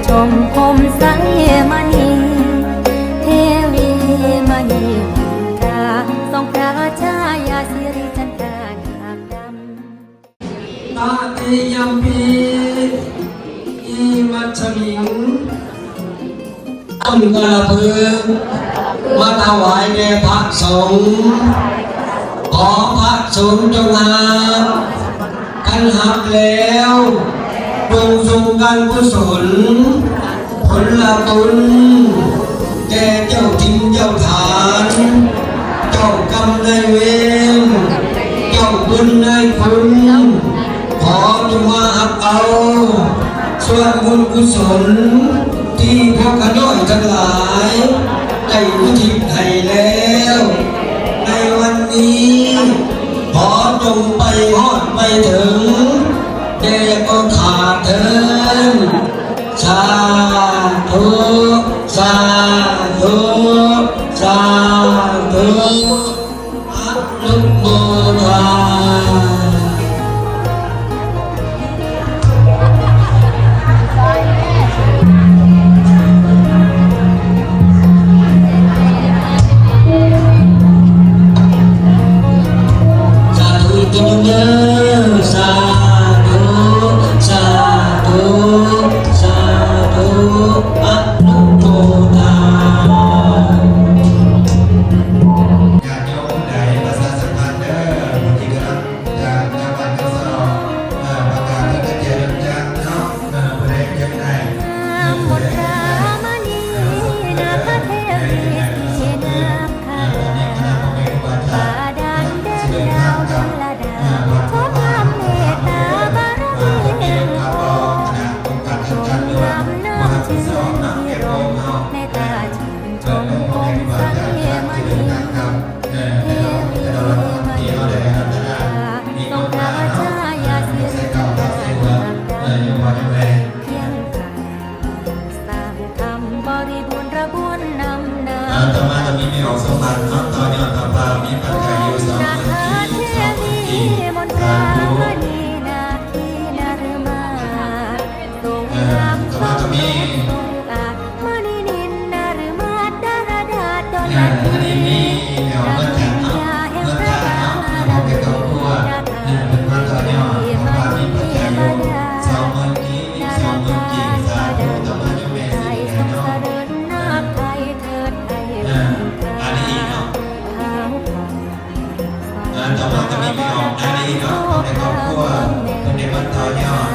ชมคมใสมณีเทวีมณีหุนตราทรงพระชายาสิริจันทรานาคดำตาเตยัมปีอิมัชมิงต้นกระพือมาถวายแด่พระสงฆ์ขอพระสงฆ์จงหักกันหักแล้วจงทรงการกุศลผลละบุญแก่เจ้าทิงเจ้าฐานเจ้ากรรมนายเวรเจ้าบุญนายคุณขอจงมาหักเอาส่วนบุญกุศลที่พวกข้าน้อยทั้งหลายได้อุทิศให้แล้วในวันนี้ขอจงไปฮอดไปถึงเดชก็ขาดเถินสาธุสาธุสาธุอนุโมทนาสาธุจงเด้อสาสาธุสาธุอนุโมทนาญาติโยมใดประชาสัมพันธ์เด้อบางทีก็รับจากชาวบ้านเขาสอบประกาศแล้วก็เจริญจังเนาะประเด็นยังไงมนตรามณีนาคเทวีสีนาคาบาดาลเด่นดาวดลดาชอบทำเมตตาบารมีแห่งองค์ทรงนำน้ำชื่นที่รมในตาชื่นชมคมใสมณีเทวีมณีทรงพระชายาสิริจันทรานาคดำเพียงกายสร้างธรรมบริบูรณ์ระบุนนำนาต่อมาจะมีออกสมบัติเนาะตอนนี้ต่อมามีปัจจัยอยู่2 นาคเทวีมนตรามณีนาคีนารมาทรงนำทรงอาจมณีนินนารมาดารดาดลนาคีนาคียาแห่งพระบารมีนาคเป็นมาตอนนี้มามีปัจจัยอยู่20,000 กีสาธุต่อมาจะแม่สิให้เนาะอันนี้เนาะต่อมาจะมีไม่ออกอันนี้เนาะในครอบครัวเป็นในวันต่อยอด